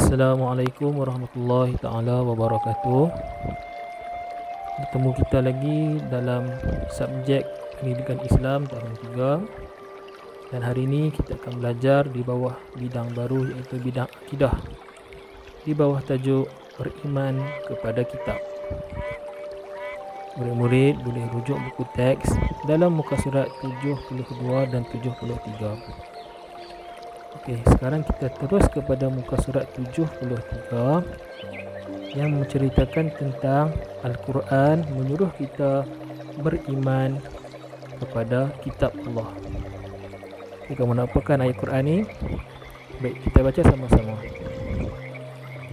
Assalamualaikum warahmatullahi taala wabarakatuh. Bertemu kita lagi dalam subjek pendidikan Islam tahun 3. Dan hari ini kita akan belajar di bawah bidang baru, iaitu bidang akidah, di bawah tajuk beriman kepada kitab. Murid-murid boleh rujuk buku teks dalam muka surat 72 dan 73. Okey, sekarang kita terus kepada muka surat 73 yang menceritakan tentang Al-Quran menyuruh kita beriman kepada kitab Allah. Okey, kamu nak apakan ayat Quran ni? Baik, kita baca sama-sama.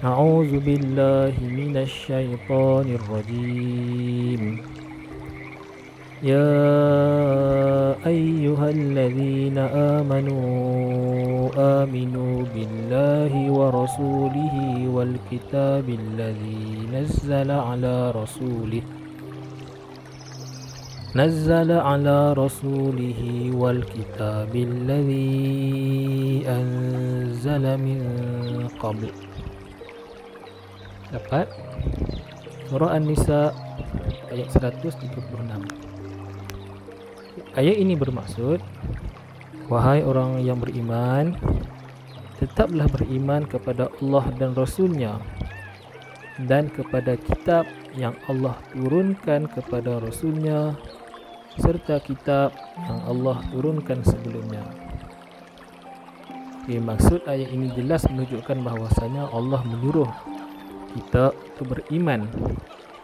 A'udzu billahi minasyaitonir rajim. Ya ayyuhalladzina amanu aminu billahi wa rasulihi wal kitabil ladzi nazzala ala rasulihi wal kitabil ladzi anzala min qabl. Dapat? Surah An-Nisa ayat 136. Ayat ini bermaksud, wahai orang yang beriman, tetaplah beriman kepada Allah dan Rasul-Nya dan kepada kitab yang Allah turunkan kepada Rasul-Nya serta kitab yang Allah turunkan sebelumnya. Maksud ayat ini jelas menunjukkan bahawasanya Allah menyuruh kita untuk beriman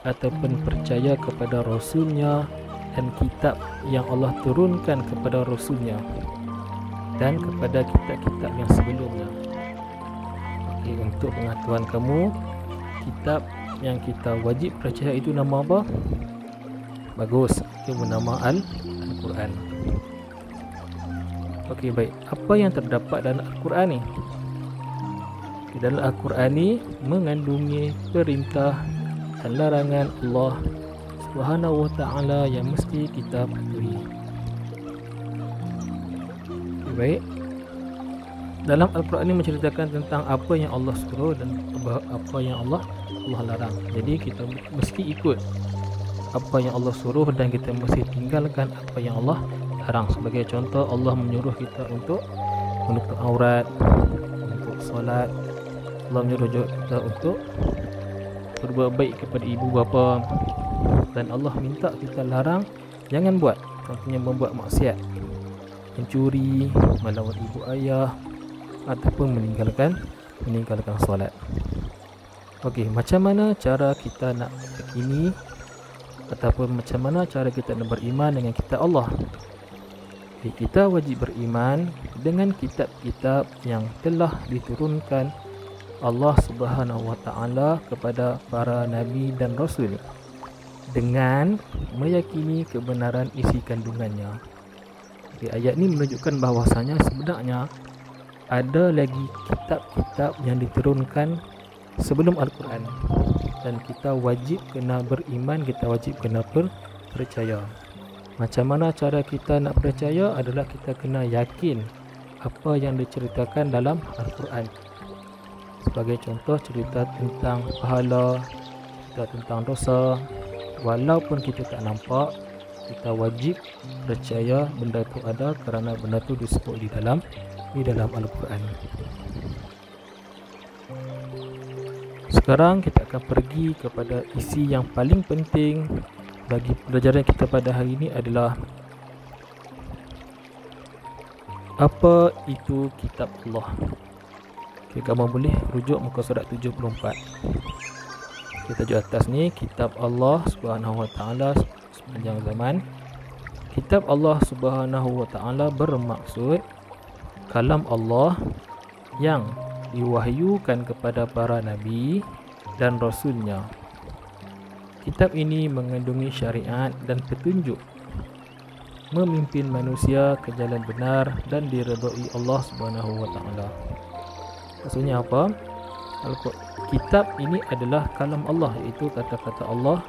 ataupun percaya kepada Rasul-Nya dan kitab yang Allah turunkan kepada Rasul-Nya dan kepada kitab-kitab yang sebelumnya. Okey, untuk pengetahuan kamu, kitab yang kita wajib percaya itu nama apa? Bagus, itu bernama Al-Quran. Okey, baik. Apa yang terdapat dalam Al-Quran ni? Dalam Al-Quran ni mengandungi perintah dan larangan Allah Subhanahu wa ta'ala yang mesti kita patuhi. Baik. Dalam Al-Quran ini menceritakan tentang apa yang Allah suruh dan apa yang Allah larang. Jadi kita mesti ikut apa yang Allah suruh dan kita mesti tinggalkan apa yang Allah larang. Sebagai contoh, Allah menyuruh kita untuk menutup aurat, untuk solat. Allah menyuruh kita untuk berbuat baik kepada ibu bapa, dan Allah minta kita larang jangan buat, contohnya membuat maksiat, mencuri, melawan ibu ayah ataupun meninggalkan solat. Okey, macam mana cara kita nak yakini ataupun macam mana cara kita nak beriman dengan kitab Allah? Jadi, kita wajib beriman dengan kitab-kitab yang telah diturunkan Allah Subhanahu wa ta'ala kepada para nabi dan rasul dengan meyakini kebenaran isi kandungannya. Jadi, ayat ini menunjukkan bahawasanya sebenarnya ada lagi kitab-kitab yang diturunkan sebelum Al-Quran dan kita wajib kena beriman, kita wajib kena percaya. Macam mana cara kita nak percaya adalah kita kena yakin apa yang diceritakan dalam Al-Quran. Sebagai contoh, cerita tentang pahala, cerita tentang dosa, walaupun kita tak nampak, kita wajib percaya benda itu ada kerana benda itu disebut di dalam Al-Quran. Sekarang kita akan pergi kepada isi yang paling penting bagi pelajaran kita pada hari ini adalah apa itu kitab Allah. Okay, kamu boleh rujuk muka surat 74. Kita tajuk atas ni, kitab Allah Subhanahu wa ta'ala sepanjang zaman. Kitab Allah Subhanahu wa ta'ala bermaksud kalam Allah yang diwahyukan kepada para nabi dan rasulnya. Kitab ini mengandungi syariat dan petunjuk memimpin manusia ke jalan benar dan diredai Allah Subhanahu wa ta'ala. Maksudnya apa? Kitab ini adalah kalam Allah, iaitu kata-kata Allah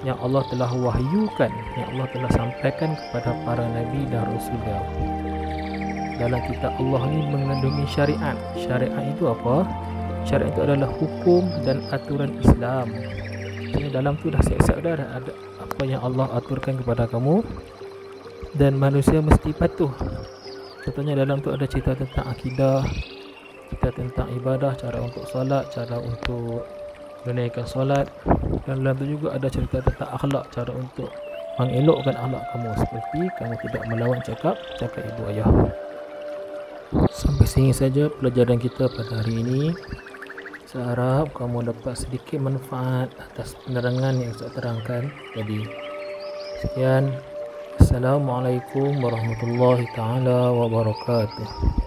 yang Allah telah wahyukan, yang Allah telah sampaikan kepada para nabi dan rasulnya. Dalam kitab Allah ini mengandungi syariat. Syariat itu apa? Syariat itu adalah hukum dan aturan Islam. Jadi dalam tu dah siap-siap dah ada apa yang Allah aturkan kepada kamu, dan manusia mesti patuh. Contohnya dalam tu ada cerita tentang akidah, cerita tentang ibadah, cara untuk solat, cara untuk menunaikan solat, dan dalam tu juga ada cerita tentang akhlak, cara untuk mengelokkan akhlak kamu, seperti kamu tidak melawan cakap ibu ayah. Sampai sini saja pelajaran kita pada hari ini. Saya harap kamu dapat sedikit manfaat atas penerangan yang saya terangkan tadi. Sekian. Assalamualaikum warahmatullahi taala wabarakatuh.